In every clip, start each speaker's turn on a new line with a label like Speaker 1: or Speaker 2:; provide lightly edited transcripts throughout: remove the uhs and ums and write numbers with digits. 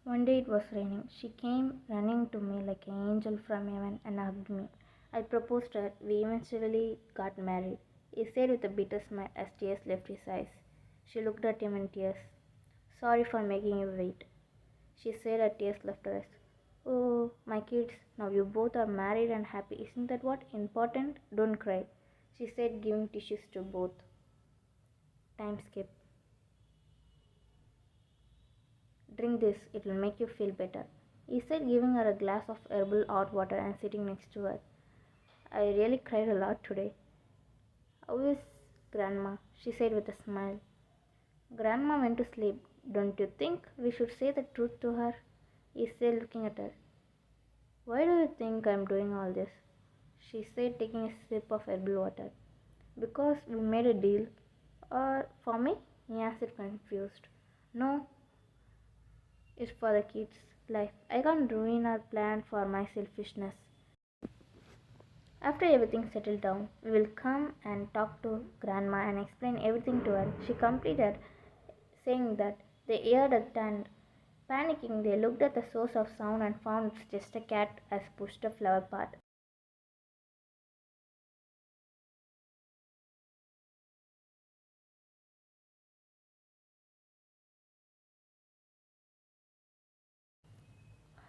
Speaker 1: One day it was raining. She came running to me like an angel from heaven and hugged me. I proposed her. We eventually got married. He said with a bitter smile as tears left his eyes. She looked at him in tears. Sorry for making you wait. She said her tears left her eyes. Oh, my kids, now you both are married and happy. Isn't that what important? Don't cry. She said, giving tissues to both. Time skip. Drink this, it will make you feel better. He said, giving her a glass of herbal hot water and sitting next to her. I really cried a lot today. How is Grandma? She said with a smile. Grandma went to sleep. Don't you think we should say the truth to her? He said, looking at her. Why do you think I am doing all this? She said, taking a sip of herbal water. Because we made a deal. Or for me? He answered, confused. No, it's for the kids' life. I can't ruin our plan for my selfishness. After everything settled down, we will come and talk to Grandma and explain everything to her. She completed, saying that they heard a tent. Panicking, they looked at the source of sound and found it's just a cat has pushed a flower pot.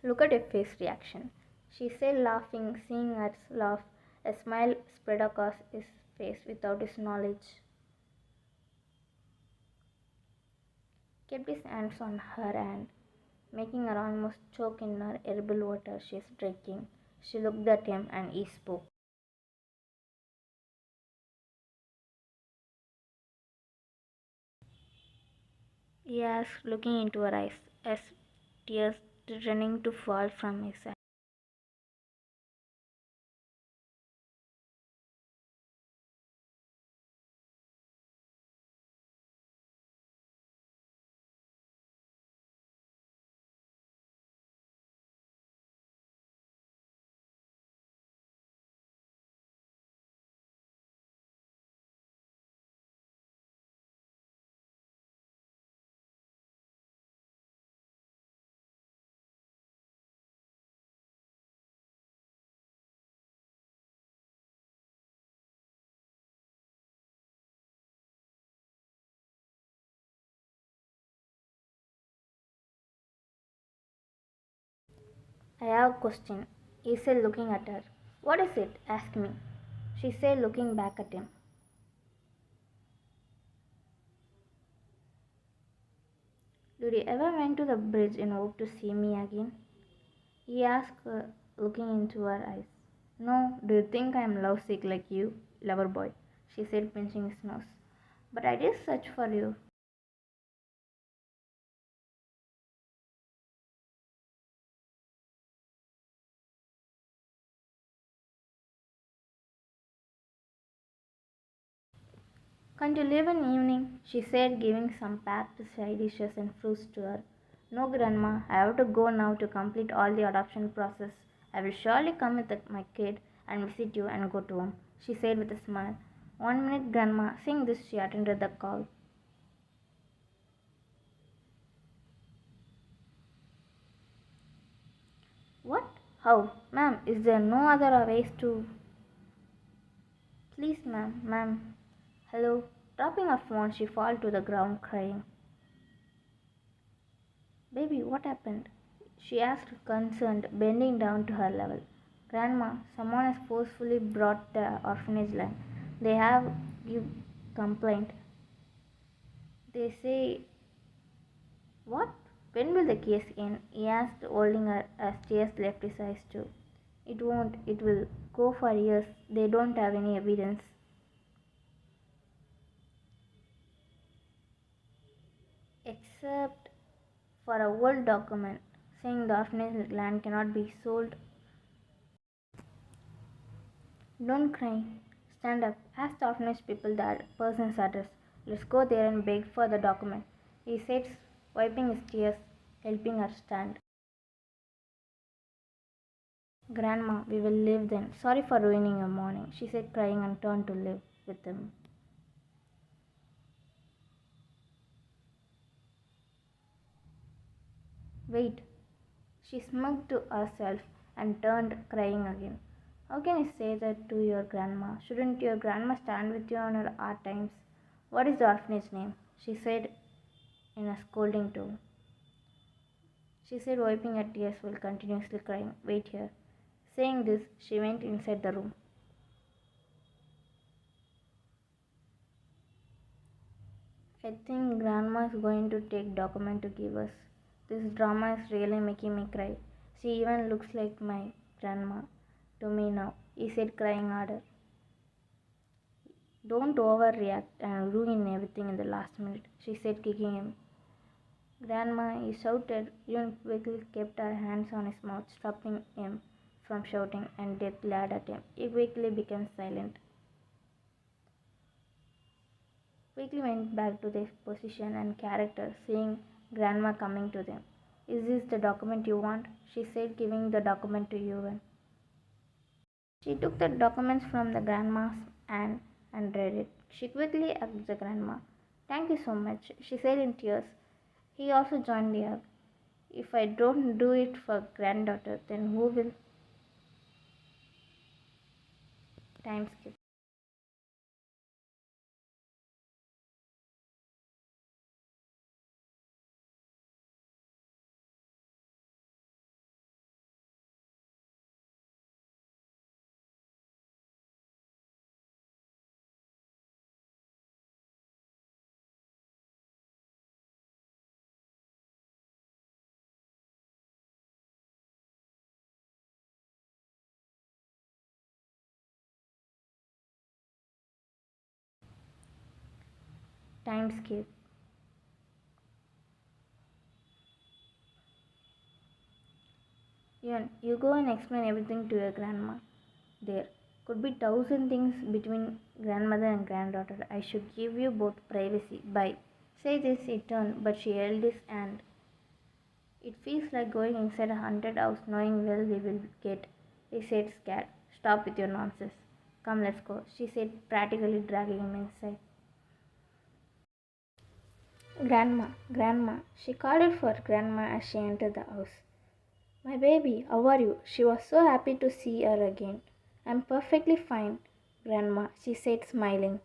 Speaker 1: Look at her face reaction. She said, laughing, seeing us laugh. A smile spread across his face without his knowledge. Kept his hands on her hand, making her almost choke in her herbal water she is drinking. She looked at him and he spoke. He asked, looking into her eyes, as tears threatening to fall from his eyes. I have a question, he said, looking at her. What is it? Ask me. She said, looking back at him. Did you ever went to the bridge in hope to see me again? He asked her, looking into her eyes. No, do you think I am lovesick like you, lover boy? She said, pinching his nose. But I did search for you. Can't you leave in evening? She said, giving some packed side dishes and fruits to her. No, Grandma, I have to go now to complete all the adoption process. I will surely come with my kid and visit you and go to home, she said with a smile. 1 minute, Grandma. Saying this, she attended the call. What? How? Ma'am, is there no other ways to... Please, ma'am. Hello? Dropping her phone, she fell to the ground crying. Baby, what happened? She asked, concerned, bending down to her level. Grandma, someone has forcefully brought the orphanage line. They have give complaint. They say... What? When will the case end? He asked, holding her as tears left his eyes too. It won't. It will go for years. They don't have any evidence. Except for a old document saying the orphanage land cannot be sold. Don't cry. Stand up. Ask the orphanage people the person's address. Let's go there and beg for the document, he said, wiping his tears, helping her stand. Grandma, we will leave then. Sorry for ruining your morning, she said, crying, and turned to live with him. Wait, she smirked to herself and turned, crying again. How can you say that to your grandma? Shouldn't your grandma stand with you on your hard times? What is the orphanage name? She said in a scolding tone. She said, wiping her tears while continuously crying. Wait here. Saying this, she went inside the room. I think grandma is going to take document to give us. This drama is really making me cry. She even looks like my grandma to me now, he said, crying harder. Don't overreact and ruin everything in the last minute, she said, kicking him. Grandma, he shouted. _ɪᴏᴜ kept her hands on his mouth, stopping him from shouting, and death glared at him. He quickly became silent. Quickly went back to their position and character, seeing grandma coming to them. Is this the document you want? She said, giving the document to Yuan. She took the documents from the grandma's hand and read it. She quickly hugged the grandma. Thank you so much, she said in tears. He also joined the hug. If I don't do it for granddaughter, then who will? Time skip. Time skip. Yuan, you go and explain everything to your grandma. There could be 1,000 things between grandmother and granddaughter. I should give you both privacy. Bye. Say this, he turned, but she held his hand. It feels like going inside a haunted house knowing well we will get, he said, scared. Stop with your nonsense. Come, let's go, she said, practically dragging him inside. Grandma, grandma, she called for grandma as she entered the house. My baby, how are you? She was so happy to see her again. I'm perfectly fine, grandma, she said, smiling.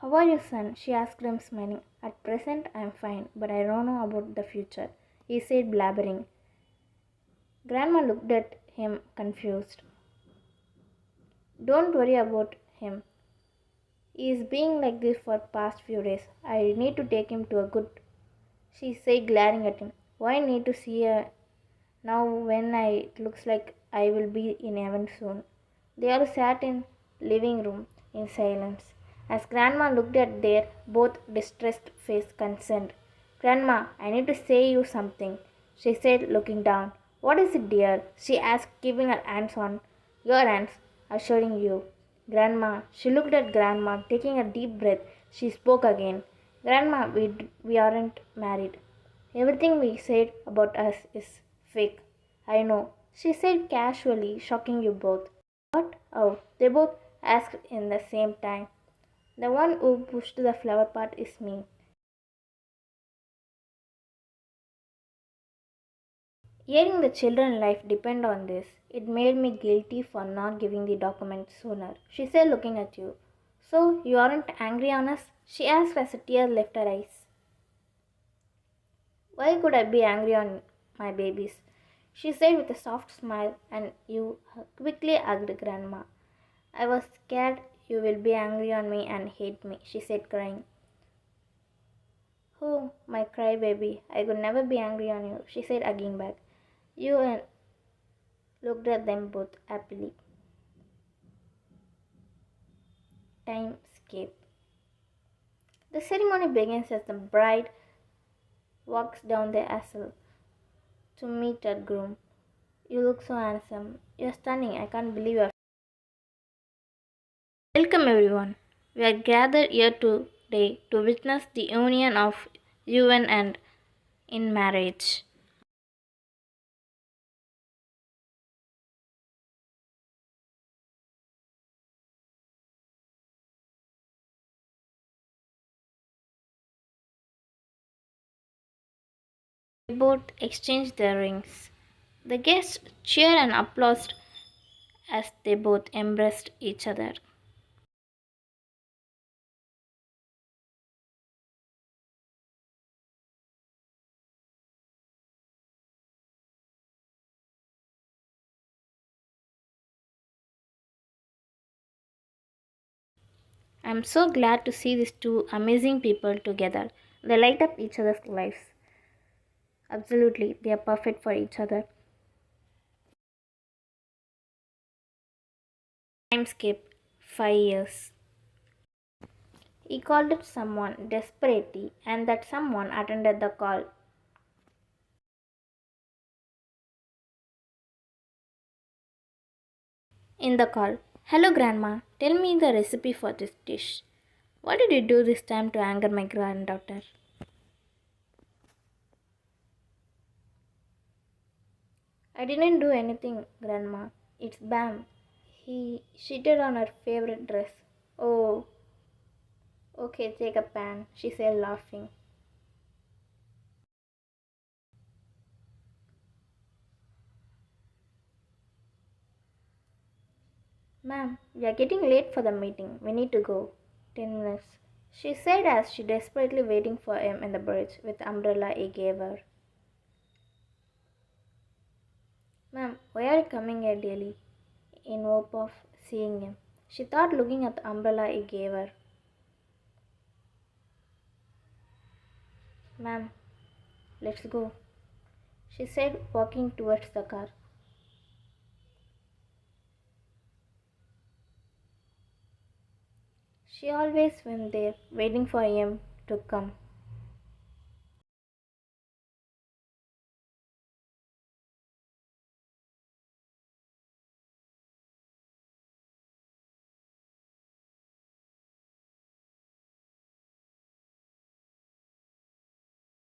Speaker 1: How are you, son? She asked him, smiling. At present, I'm fine, but I don't know about the future, he said, blabbering. Grandma looked at him, confused. Don't worry about him. He is being like this for past few days. I need to take him to a good, she said, glaring at him. Why need to see her now when it looks like I will be in heaven soon? They all sat in living room in silence. As grandma looked at their both distressed face, concerned. Grandma, I need to say you something, she said, looking down. What is it, dear? She asked, keeping her hands on your hands, assuring you. Grandma, she looked at grandma, taking a deep breath. She spoke again. Grandma, we aren't married. Everything we said about us is fake. I know, she said casually, shocking you both. What? Oh, they both asked in the same time. The one who pushed the flower pot is me. Hearing the children's life depend on this, it made me guilty for not giving the document sooner, she said, looking at you. So, you aren't angry on us? She asked as a tear left her eyes. Why could I be angry on my babies? She said with a soft smile, and you quickly hugged grandma. I was scared you will be angry on me and hate me, she said, crying. Oh, my crybaby, I could never be angry on you, she said, hugging back. You looked at them both happily. Time skip. The ceremony begins as the bride walks down the aisle to meet her groom. You look so handsome. You're stunning. I can't believe you're. Welcome, everyone. We are gathered here today to witness the union of Yuan and in marriage. They both exchanged their rings. The guests cheered and applauded as they both embraced each other. I'm so glad to see these two amazing people together. They light up each other's lives. Absolutely, they are perfect for each other. Time skip 5 years. He called up someone desperately, and that someone attended the call. In the call, "Hello, Grandma. Tell me the recipe for this dish. What did you do this time to anger my granddaughter?" "I didn't do anything, Grandma. It's Bam. He shitted on her favorite dress." "Oh, okay, take a pan," she said, laughing. "Ma'am, we are getting late for the meeting. We need to go." "10 minutes," she said as she desperately waiting for him in the bridge with the umbrella he gave her. "Ma'am, why are you coming here daily?" In hope of seeing him. She thought, looking at the umbrella he gave her. "Ma'am, let's go," she said, walking towards the car. She always went there, waiting for him to come.